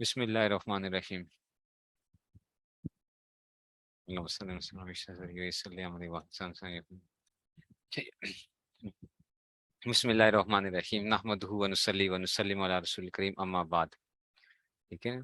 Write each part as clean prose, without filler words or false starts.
بسم اللہ الرحمن الرحیم۔ بسم اللہ الرحمن الرحیم نحمدہ ونصلی ونسلم علی رسول کریم اما بعد۔ ٹھیک ہے،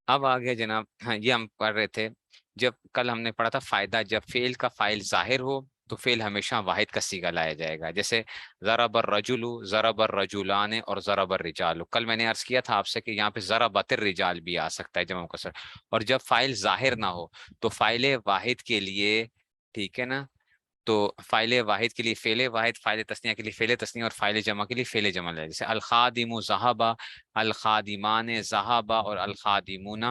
اب آگے جناب، ہاں یہ ہم پڑھ رہے تھے جب کل ہم نے پڑھا تھا فائدہ، جب فعل کا فاعل ظاہر ہو تو فعل ہمیشہ واحد کا صیغہ لایا جائے گا، جیسے ضرب الرجل، ضرب الرجلان اور ضرب الرجال۔ کل میں نے عرض کیا تھا آپ سے کہ یہاں پہ ضربت الرجال بھی آ سکتا ہے جمع مکسر، اور جب فاعل ظاہر نہ ہو تو فاعل واحد کے لیے، ٹھیک ہے نا، تو فاعل واحد کے لیے فعل واحد، فاعل تثنیہ کے لیے فعل تثنیہ، اور فاعل جمع کے لیے فعل جمع ہے، جیسے الخادم ذہبا، الخادمان ذہبا اور الخادمون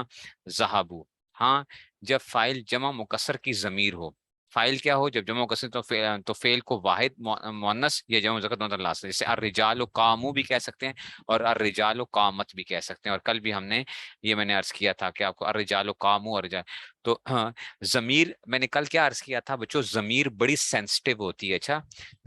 ذہبوا۔ ہاں، جب فاعل جمع مکسر کی ضمیر ہو، فاعل کیا ہو جب جمع مکسر، تو فعل کو واحد مؤنث یا جمع مذکر دونوں لا سکتے ہیں، جیسے الرجال قاموا بھی کہہ سکتے ہیں اور الرجال قامت بھی کہہ سکتے ہیں، اور کل بھی ہم نے یہ میں نے عرض کیا تھا کہ آپ کو الرجال قاموا اور تو ہاں، ضمیر میں نے کل کیا عرض کیا تھا بچوں، ضمیر بڑی سینسٹیو ہوتی ہے۔ اچھا،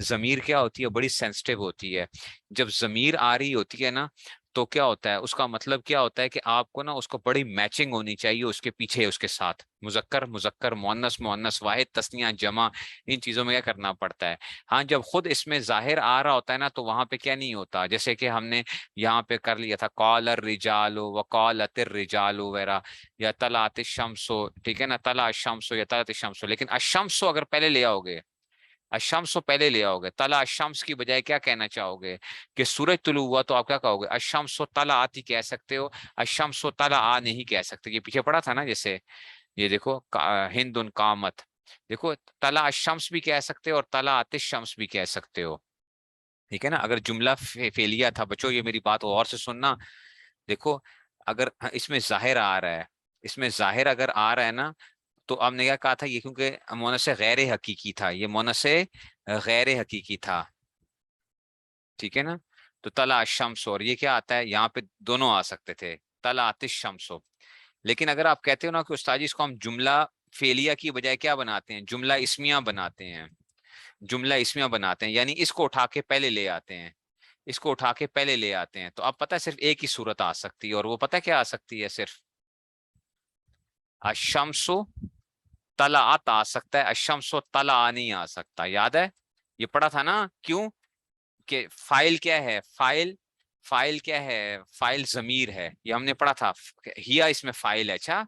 ضمیر کیا ہوتی ہے؟ بڑی سینسٹیو ہوتی ہے۔ جب ضمیر آ رہی ہوتی ہے نا تو کیا ہوتا ہے، اس کا مطلب کیا ہوتا ہے کہ آپ کو نا اس کو بڑی میچنگ ہونی چاہیے اس کے پیچھے، اس کے ساتھ مذکر مذکر، مؤنث مؤنث، واحد تثنیہ جمع، ان چیزوں میں کیا کرنا پڑتا ہے۔ ہاں، جب خود اس میں ظاہر آ رہا ہوتا ہے نا تو وہاں پہ کیا نہیں ہوتا، جیسے کہ ہم نے یہاں پہ کر لیا تھا قال الرجال وقالت الرجال وغیرہ، یا طلعت الشمس، ٹھیک ہے نا، طلع الشمس یا طلعت الشمس، لیکن الشمس اگر پہلے لے آؤ گے، الشمس پہلے لے آؤ گے، طلع الشمس کی بجائے کیا کہنا چاہو گے کہ سورج طلوع ہوا، تو آپ کیا کہو گے؟ الشمس طلعت ہی کہہ سکتے ہو، الشمس طلع نہیں کہہ سکتے۔ یہ پیچھے پڑا تھا نا، جیسے یہ دیکھو ہند قامت، دیکھو طلع الشمس بھی کہہ سکتے ہو اور طلعت الشمس بھی کہہ سکتے ہو، ٹھیک ہے نا۔ اگر جملہ فعلیہ تھا بچوں، یہ میری بات غور سے سننا، دیکھو اگر اس میں ظاہر آ رہا ہے، اس میں ظاہر اگر آ رہا ہے نا، تو آپ نے کیا کہا تھا، یہ کیونکہ مونس غیر حقیقی تھا، یہ مونس غیر حقیقی تھا، ٹھیک ہے نا۔ تو طلع الشمس، اور یہ کیا آتا ہے یہاں پہ، دونوں آ سکتے تھے، طلعت الشمس۔ لیکن اگر آپ کہتے ہو نا کہ استاد جی اس کو ہم جملہ فعلیہ کی بجائے کیا بناتے ہیں، جملہ اسمیہ بناتے ہیں، جملہ اسمیہ بناتے ہیں، یعنی اس کو اٹھا کے پہلے لے آتے ہیں، اس کو اٹھا کے پہلے لے آتے ہیں، تو اب پتہ ہے صرف ایک ہی صورت آ سکتی ہے، اور وہ پتہ کیا آ سکتی ہے؟ صرف الشمس طلعت آ سکتا ہے، الشمس طلع نہیں آ سکتا، یاد ہے یہ پڑھا تھا نا؟ کیوں کہ فائل کیا ہے، فائل کیا ہے، فائل ضمیر ہے، یہ ہم نے پڑھا تھا، ہیا اس میں فائل ہے، اچھا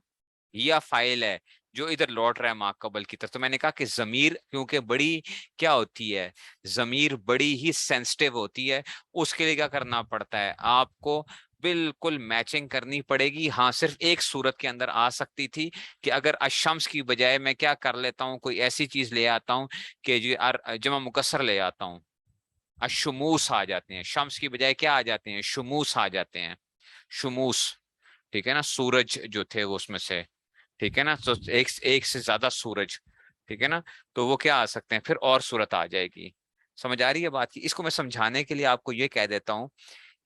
ہیا فائل ہے جو ادھر لوٹ رہا ہے ما قبل کی طرف۔ تو میں نے کہا کہ ضمیر کیونکہ بڑی کیا ہوتی ہے، ضمیر بڑی ہی سینسٹیو ہوتی ہے، اس کے لیے کیا کرنا پڑتا ہے آپ کو؟ بالکل میچنگ کرنی پڑے گی۔ ہاں، صرف ایک صورت کے اندر آ سکتی تھی کہ اگر الشمس کی بجائے میں کیا کر لیتا ہوں، کوئی ایسی چیز لے آتا ہوں کہ جمع مکسر لے آتا ہوں، الشموس آ جاتے ہیں، شمس کی بجائے کیا آ جاتے ہیں؟ شموس آ جاتے ہیں، شموس، ٹھیک ہے نا، سورج جو تھے وہ اس میں سے، ٹھیک ہے نا، تو ایک سے زیادہ سورج، ٹھیک ہے نا، تو وہ کیا آ سکتے ہیں، پھر اور صورت آ جائے گی۔ سمجھ آ رہی ہے بات کی؟ اس کو میں سمجھانے کے لیے آپ کو یہ کہہ دیتا ہوں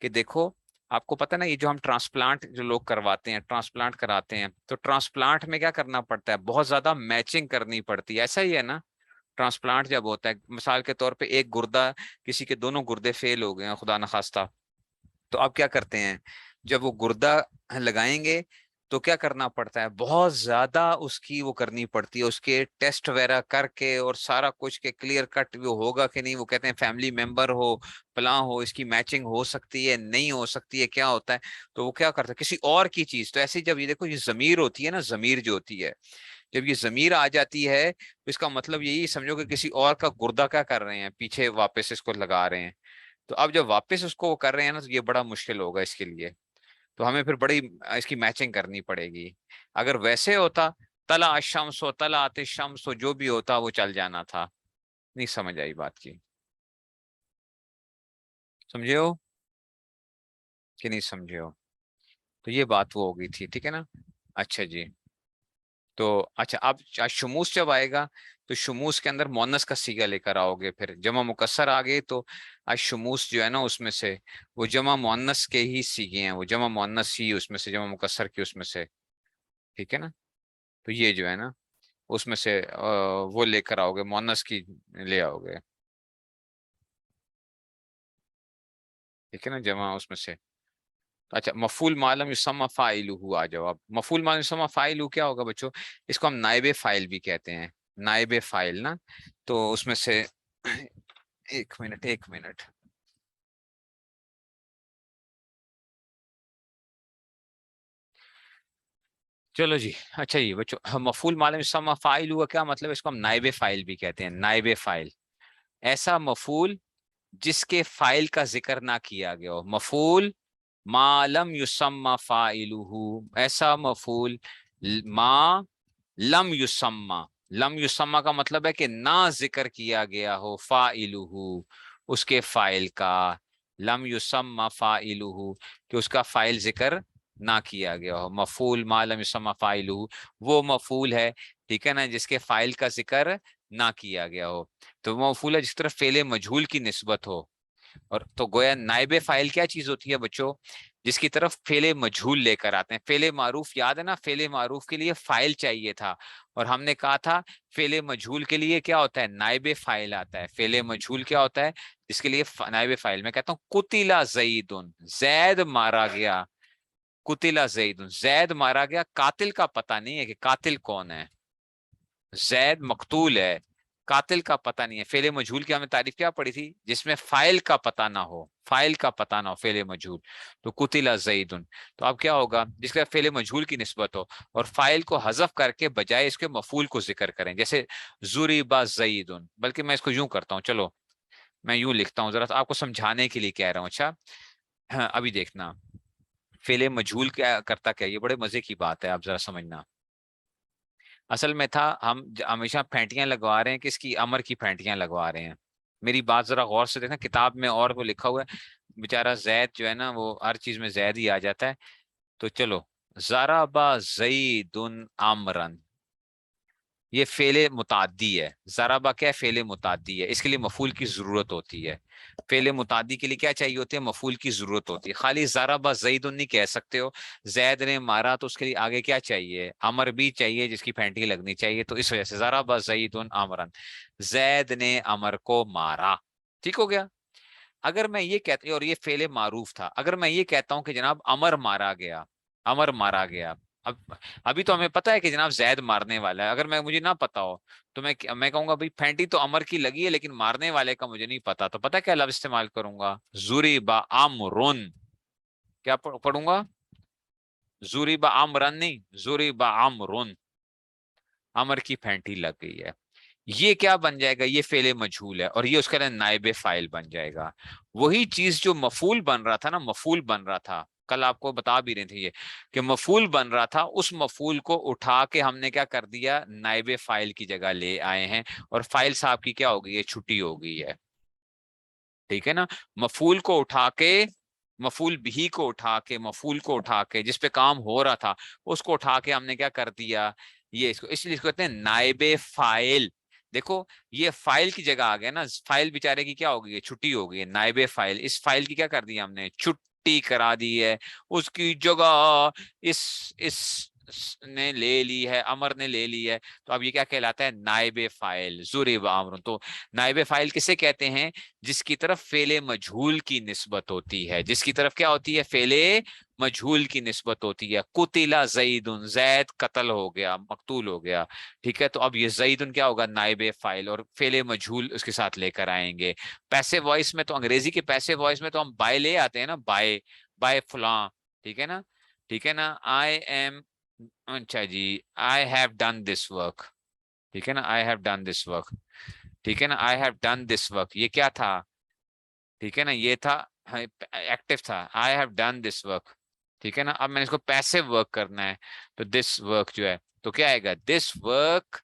کہ دیکھو، آپ کو پتہ نا یہ جو ہم ٹرانسپلانٹ جو لوگ کرواتے ہیں، ٹرانسپلانٹ کراتے ہیں، تو ٹرانسپلانٹ میں کیا کرنا پڑتا ہے؟ بہت زیادہ میچنگ کرنی پڑتی ہے، ایسا ہی ہے نا؟ ٹرانسپلانٹ جب ہوتا ہے، مثال کے طور پہ ایک گردہ، کسی کے دونوں گردے فیل ہو گئے ہیں خدا نخواستہ، تو آپ کیا کرتے ہیں؟ جب وہ گردہ لگائیں گے تو کیا کرنا پڑتا ہے؟ بہت زیادہ اس کی وہ کرنی پڑتی ہے، اس کے ٹیسٹ وغیرہ کر کے اور سارا کچھ کے کلیئر کٹ وہ ہوگا کہ نہیں، وہ کہتے ہیں فیملی ممبر ہو، فلاں ہو، اس کی میچنگ ہو سکتی ہے نہیں ہو سکتی ہے، کیا ہوتا ہے، تو وہ کیا کرتا ہے کسی اور کی چیز۔ تو ایسے جب یہ دیکھو، یہ ضمیر ہوتی ہے نا، ضمیر جو ہوتی ہے، جب یہ ضمیر آ جاتی ہے تو اس کا مطلب یہی سمجھو کہ کسی اور کا گردہ کیا کر رہے ہیں، پیچھے واپس اس کو لگا رہے ہیں۔ تو اب جب واپس اس کو کر رہے ہیں نا، تو یہ بڑا مشکل ہوگا اس کے لیے، تو ہمیں پھر بڑی اس کی میچنگ کرنی پڑے گی۔ اگر ویسے ہوتا طلع الشمس و طلعت الشمس، جو بھی ہوتا وہ چل جانا تھا۔ نہیں سمجھ آئی بات کی؟ سمجھے ہو کہ نہیں سمجھے ہو؟ تو یہ بات وہ ہوگی تھی، ٹھیک ہے نا۔ اچھا جی، تو اچھا اب شموس جب آئے گا تو شموس کے اندر مونس کا صیغہ لے کر آؤ گے، پھر جمع مکسر آ گئے تو شموس جو ہے نا اس میں سے وہ جمع مونس کے ہی صیغے ہیں، وہ جمع مونس ہی اس میں سے، جمع مکسر کی اس میں سے، ٹھیک ہے نا۔ تو یہ جو ہے نا اس میں سے وہ لے کر آؤ گے، مونس کی لے آؤ گے، ٹھیک ہے نا، جمع اس میں سے۔ اچھا مفعول معلوم یسمى فاعلہ آ جاؤ اب. مفعول معلوم یسمى فاعلہ کیا ہوگا بچوں؟ اس کو ہم نائب فاعل بھی کہتے ہیں. نائب فاعل نا. تو اس میں سے ایک منٹ. چلو جی. اچھا جی بچوں مفعول معلوم یسمى فاعل ہوا کیا مطلب؟ اس کو ہم نائب فاعل بھی کہتے ہیں. نائب فاعل ایسا مفعول جس کے فاعل کا ذکر نہ کیا گیا ہو. مفعول ما لم یسمى فاعلہ، ایسا مفعول ما لم یسمى. لم یسمى کا مطلب ہے کہ نہ ذکر کیا گیا ہو فاعلہ، اس کے فاعل کا. لم یسمى فاعلہ کہ اس کا فاعل ذکر نہ کیا گیا ہو. مفعول ما لم یسمى فاعلہ وہ مفعول ہے، ٹھیک ہے نا، جس کے فاعل کا ذکر نہ کیا گیا ہو. تو وہ مفعول ہے جس طرح فعل مجہول کی نسبت ہو. اور تو گویا نائب فاعل کیا چیز ہوتی ہے بچوں؟ جس کی طرف فعل مجہول لے کر آتے ہیں. فعل معروف یاد ہے نا، فعل معروف کے لیے فاعل چاہیے تھا، اور ہم نے کہا تھا فعل مجہول کے لیے کیا ہوتا ہے؟ نائب فاعل آتا ہے. فعل مجہول کیا ہوتا ہے جس کے لیے نائب فاعل؟ میں کہتا ہوں قتل زید، زید مارا گیا. قتل زید، زید مارا گیا. قاتل کا پتہ نہیں ہے کہ قاتل کون ہے. زید مقتول ہے، قاتل کا پتہ نہیں ہے. فعل مجہول کی ہم نے تعریف کیا پڑھی تھی؟ جس میں فاعل کا پتہ نہ ہو، فاعل کا پتہ نہ ہو فعل مجہول. تو قتل زید. تو اب کیا ہوگا؟ جس کا فعل مجہول کی نسبت ہو اور فاعل کو حذف کر کے بجائے اس کے مفعول کو ذکر کریں، جیسے ضرب زید. بلکہ میں اس کو یوں کرتا ہوں، چلو میں یوں لکھتا ہوں، ذرا آپ کو سمجھانے کے لیے کہہ رہا ہوں. اچھا ابھی دیکھنا فعل مجہول کیا کرتا، کیا یہ بڑے مزے کی بات ہے، آپ ذرا سمجھنا. اصل میں تھا ہم ہمیشہ پھینٹیاں لگوا رہے ہیں، کس کی؟ امر کی پھینٹیاں لگوا رہے ہیں. میری بات ذرا غور سے دیکھنا، کتاب میں اور وہ لکھا ہوا ہے بیچارہ زید جو ہے نا، وہ ہر چیز میں زید ہی آ جاتا ہے. تو چلو ضرب زید عمرا، یہ فعل متعدی ہے. ضربہ کیا ہے؟ فعل متعدی ہے. اس کے لیے مفعول کی ضرورت ہوتی ہے. فعل متعدی کے لیے کیا چاہیے ہوتی ہے؟ مفعول کی ضرورت ہوتی ہے. خالی ضرب زید نہیں کہہ سکتے ہو. زید نے مارا تو اس کے لیے آگے کیا چاہیے؟ امر بھی چاہیے جس کی پھینٹی لگنی چاہیے. تو اس وجہ سے ضرب زید عمرا، زید نے امر کو مارا. ٹھیک ہو گیا. اگر میں یہ کہتا ہوں، اور یہ فعل معروف تھا، اگر میں یہ کہتا ہوں کہ جناب امر مارا گیا، امر مارا گیا. اب ابھی تو ہمیں پتا ہے کہ جناب زید مارنے والا ہے. اگر مجھے نہ پتا ہو تو میں کہوں گا بھائی پھینٹی تو امر کی لگی ہے لیکن مارنے والے کا مجھے نہیں پتا. تو پتا کیا لفظ استعمال کروں گا؟ ضرب عمرن. کیا پڑھوں گا؟ ضرب عمرن نہیں، ضرب عمرن. امر کی پھینٹی لگ گئی ہے. یہ کیا بن جائے گا؟ یہ فعل مجہول ہے، اور یہ اس کا نائب فاعل بن جائے گا. وہی چیز جو مفعول بن رہا تھا نا، مفعول بن رہا تھا، کل آپ کو بتا بھی رہے تھے یہ کہ مفعول بن رہا تھا، اس مفعول کو اٹھا کے ہم نے کیا کر دیا؟ نائب فاعل کی جگہ لے آئے ہیں. اور فاعل صاحب کی کیا ہو گئی ہے؟ چھٹی ہو گئی ہے. ٹھیک ہے نا. مفعول کو اٹھا کے، مفعول بھی کو اٹھا کے، مفعول کو اٹھا کے جس پہ کام ہو رہا تھا اس کو اٹھا کے ہم نے کیا کر دیا؟ یہ اس لیے اس کو کہتے ہیں نائب فاعل. دیکھو یہ فائل کی جگہ آ گیا نا. فائل بیچارے کی کیا ہو گئی ہے؟ چھٹی ہو گئی ہے. نائب فائل، اس فائل کی کیا کر دی ہم نے؟ چھٹی کرا دی ہے. اس کی جگہ اس نے لے لی ہے، امر نے لے لی ہے. تو اب یہ کیا کہلاتا ہے؟ نائب فائل. ضرب عمرو. تو نائب فائل کسے کہتے ہیں؟ جس کی طرف فعل مجہول کی نسبت ہوتی ہے. جس کی طرف کیا ہوتی ہے؟ فعل مجہول کی نسبت ہوتی ہے. قتل زید، زید قتل ہو گیا، مقتول ہو گیا. ٹھیک ہے. تو اب یہ زید کیا ہوگا؟ نائب فاعل، اور فعل مجہول اس کے ساتھ لے کر آئیں گے. پیسے وائس میں تو، انگریزی کے پیسے وائس میں تو ہم بائے لے آتے ہیں نا، بائے، بائے فلاں. ٹھیک ہے نا، ٹھیک ہے نا. آئی ایم، اچھا جی، I have done this work. ٹھیک ہے نا، I have done this work. ٹھیک ہے نا، I have done this work. یہ کیا تھا؟ ٹھیک ہے نا، یہ تھا ایکٹیو تھا. آئی ہیو ڈن دس ورک. ٹھیک ہے نا. اب میں نے اس کو پیسے ورک کرنا ہے، تو دس ورک جو ہے تو کیا آئے گا؟ This work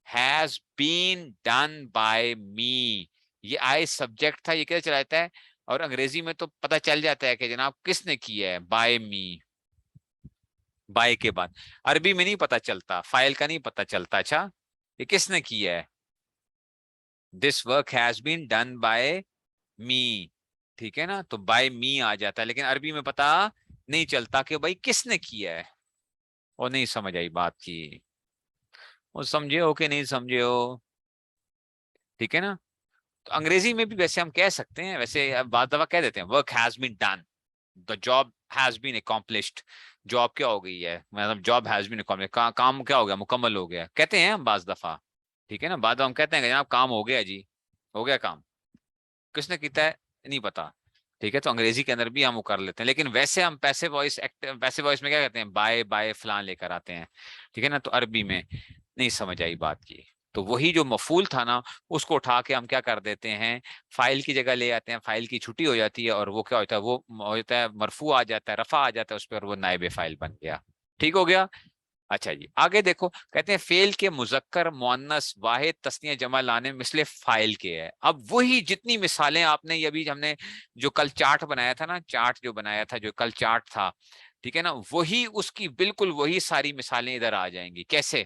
has been done by me. یہ آئی سبجیکٹ تھا. یہ کیا چلا جاتا ہے؟ اور انگریزی میں تو پتہ چل جاتا ہے کہ جناب کس نے کیا ہے. by me. by کے بعد عربی میں نہیں پتہ چلتا، فائل کا نہیں پتہ چلتا. اچھا یہ کس نے کیا ہے؟ this work has been done by me. ٹھیک ہے نا. تو by me آ جاتا ہے، لیکن عربی میں پتہ نہیں چلتا کہ بھائی کس نے کیا ہے. اور نہیں سمجھ آئی بات کی؟ وہ سمجھے ہو کہ نہیں سمجھے ہو؟ ٹھیک ہے نا. تو انگریزی میں بھی ویسے ہم کہہ سکتے ہیں، ویسے بعض دفعہ کہہ دیتے ہیں work has been done. the job has been accomplished. Job کیا ہو گئی ہے, مطلب جاب ہیز بین accomplished, کام کیا ہو گیا, مکمل ہو گیا, کہتے ہیں ہم بعض دفعہ, ٹھیک ہے نا, بعد ہم کہتے ہیں کہ جناب کام ہو گیا جی, ہو گیا کام, کس نے کیتا ہے نہیں پتا, ٹھیک ہے, تو انگریزی کے اندر بھی ہم وہ کر لیتے ہیں, لیکن ویسے ہم پیسے وائس میں کیا کہتے ہیں, بائے بائے فلان لے کر آتے ہیں, ٹھیک ہے نا, تو عربی میں نہیں سمجھ آئی بات کی, تو وہی جو مفعول تھا نا اس کو اٹھا کے ہم کیا کر دیتے ہیں, فائل کی جگہ لے آتے ہیں, فائل کی چھٹی ہو جاتی ہے, اور وہ کیا ہوتا ہے, وہ ہوتا ہے مرفوع آ جاتا ہے, رفع آ جاتا ہے اس پہ, اور وہ نائب فائل بن گیا. ٹھیک ہو گیا. اچھا جی آگے دیکھو, کہتے ہیں فعل کے مذکر مؤنث واحد تثنیہ جمع لانے میں مثل فاعل کے ہے. اب وہی جتنی مثالیں آپ نے ابھی ہم نے جو کل چارٹ بنایا تھا نا, چارٹ جو بنایا تھا, جو کل چارٹ تھا, ٹھیک ہے نا, وہی اس کی بالکل وہی ساری مثالیں ادھر آ جائیں گی. کیسے؟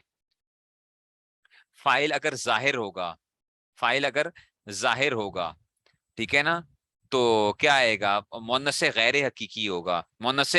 فاعل اگر ظاہر ہوگا, فاعل اگر ظاہر ہوگا, ٹھیک ہے نا, تو کیا آئے گا, مؤنث غیر حقیقی ہوگا, مؤنث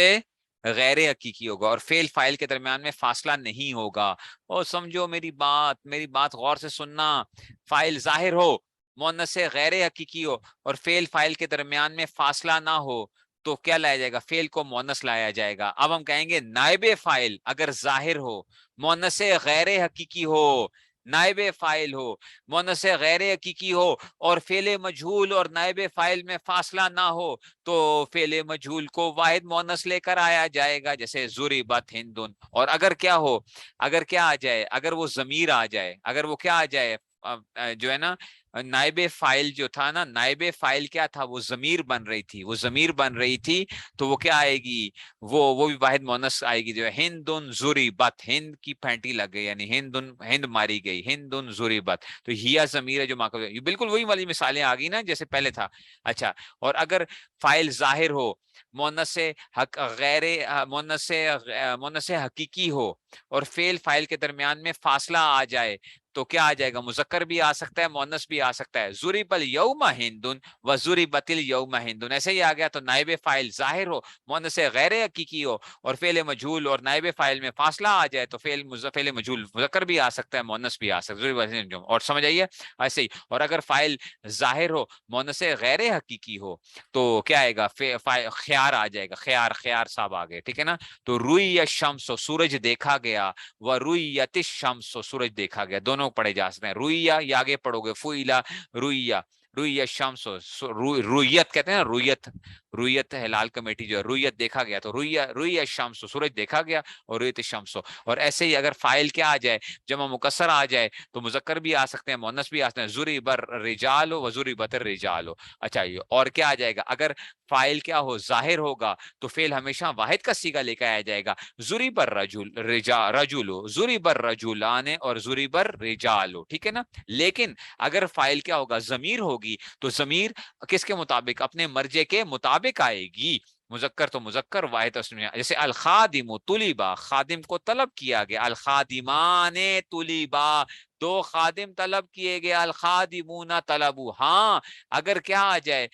غیر حقیقی ہوگا, اور فعل فاعل کے درمیان میں فاصلہ نہیں ہوگا. اور سمجھو میری بات غور سے سننا, فاعل ظاہر ہو, مؤنث غیر حقیقی ہو, اور فعل فاعل کے درمیان میں فاصلہ نہ ہو, تو کیا لایا جائے گا, فعل کو مؤنث لایا جائے گا. اب ہم کہیں گے نائب فاعل اگر ظاہر ہو, مؤنث غیر حقیقی ہو, نائب فاعل ہو, مؤنث غیر حقیقی ہو, اور فعل مجہول اور نائب فاعل میں فاصلہ نہ ہو, تو فعل مجہول کو واحد مؤنث لے کر آیا جائے گا, جیسے ضربت ہندن. اور اگر کیا ہو, اگر کیا آ جائے, اگر وہ ضمیر آ جائے, اگر وہ کیا آ جائے, جو ہے نا نائب فاعل جو تھا نا, نائب فاعل کیا تھا, وہ ضمیر بن رہی تھی, وہ ضمیر بن رہی تھی, تو وہ کیا آئے گی, وہ بھی واحد مؤنث آئے گی, جو ہے ہندن ضربت, ہند کی پھینٹی لگ گئی, یعنی ہند ماری گئی, ہندن ضربت, تو ہیا ضمیر ہے جو یہ بالکل وہی والی مثالیں آ گئی نا جیسے پہلے تھا. اچھا, اور اگر فاعل ظاہر ہو, مؤنث غیر مؤنث حقیقی ہو, اور فعل فاعل کے درمیان میں فاصلہ آ جائے, تو کیا آ جائے گا, مذکر بھی آ سکتا ہے, مؤنث بھی آ سکتا ہے. ضرب الیوم ہندن و ضربت الیوم ہندن, ایسے ہی آ گیا, تو نائب فاعل ظاہر ہو, مؤنث غیر حقیقی ہو, اور فعل مجہول اور نائب فاعل میں فاصلہ آ جائے, تو فعل مجہول مذکر بھی آ سکتا ہے, مؤنث بھی آ سکتا ہے. اور سمجھ آئیے ایسے ہی. اور اگر فاعل ظاہر ہو, مؤنث غیر حقیقی ہو, تو کیا آئے گا, خیار آ جائے گا, خیار صاحب آ گئے, ٹھیک ہے نا. تو روئی الشمس, سورج دیکھا گیا, و رویت الشمس, سورج دیکھا گیا, دونوں پڑھے جا سکتے ہیں. رویا یہ آگے پڑھو گے, فوئلا رویا, روی الشمس, رویت کہتے ہیں نا, رویت ہلال کمیٹی جو ہے, رویت دیکھا گیا, تو روی الشمس, سورج دیکھا گیا, اور رویت الشمس. اور ایسے ہی اگر فاعل کیا آ جائے, جمع مکسر آ جائے, تو مذکر بھی آ سکتے ہیں, مؤنث بھی آ سکتے ہیں, ضرب الرجال و ضربت الرجال. اچھا یہ اور کیا آ جائے گا, اگر فاعل کیا ہو, ظاہر ہوگا, تو فعل ہمیشہ واحد کا صیغہ لے کے آیا جائے گا, ضرب الرجل رجل, ضرب الرجلان اور ضرب الرجال, ٹھیک ہے نا. لیکن اگر فاعل کیا ہوگا, ضمیر ہوگی, تو ضمیر کس کے مطابق, اپنے مرجع کے مطابق آئے گی, مذکر تو مذکر, واحد تسنیہ. جیسے الخادم طلبا, خادم کو طلب کیا گیا, الخادمان طلبا, دو خادم طلب کیے گئے, الخادمون طلبو. ہاں اگر کیا آ جائے,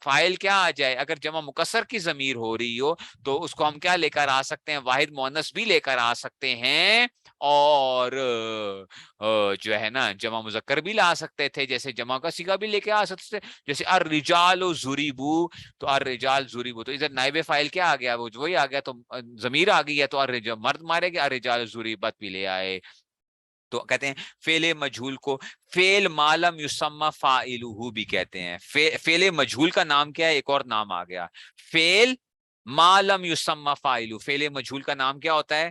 فاعل کیا آ جائے, اگر جمع مکسر کی ضمیر ہو رہی ہو, تو اس کو ہم کیا لے کر آ سکتے ہیں, واحد مؤنث بھی لے کر آ سکتے ہیں, اور جو ہے نا جمع مذکر بھی لا سکتے تھے, جیسے جمع کا صیغہ بھی لے کے آ سکتے تھے, جیسے الرجال ضربوا, تو الرجال ضربوا, تو ادھر نائب فاعل کیا آ گیا, وہ وہی آ گیا, تو ضمیر آ گئی ہے, تو الرجال مرد مارے گے, الرجال ضربت بھی لے آئے. تو کہتے ہیں فعل مجہول کو فعل ما لم یسمى فاعلہ بھی کہتے ہیں. فعل مجہول کا نام کیا ہے, ایک اور نام آ گیا, فعل ما لم یسمى فاعلہ. فعل مجہول کا نام کیا ہوتا ہے,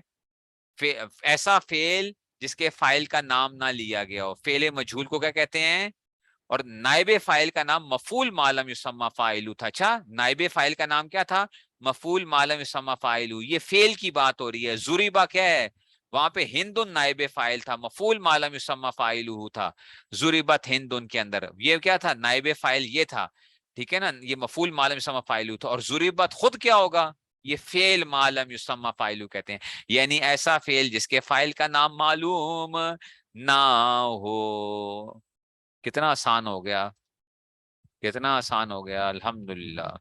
ایسا فعل جس کے فاعل کا نام نہ لیا گیا ہو, فعل مجہول کو کیا کہتے ہیں. اور نائب فاعل کا نام مفعول ما لم یسمى فاعلہ تھا. اچھا نائب فاعل کا نام کیا تھا, مفعول ما لم یسمى فاعلہ. یہ فعل کی بات ہو رہی ہے. ضربا کیا ہے, وہاں پہ ہندن نائب فاعل تھا, مفعول ما لم یسمى فاعلہ تھا. ضربت ہندن کے اندر یہ کیا تھا, نائب فاعل یہ تھا, ٹھیک ہے نا, یہ مفعول ما لم یسمى فاعلہ تھا. اور ضربت خود کیا ہوگا, یہ فعل ما لم یسمى فاعلہ کہتے ہیں, یعنی ایسا فعل جس کے فاعل کا نام معلوم نہ ہو. کتنا آسان ہو گیا, کتنا آسان ہو گیا, الحمدللہ.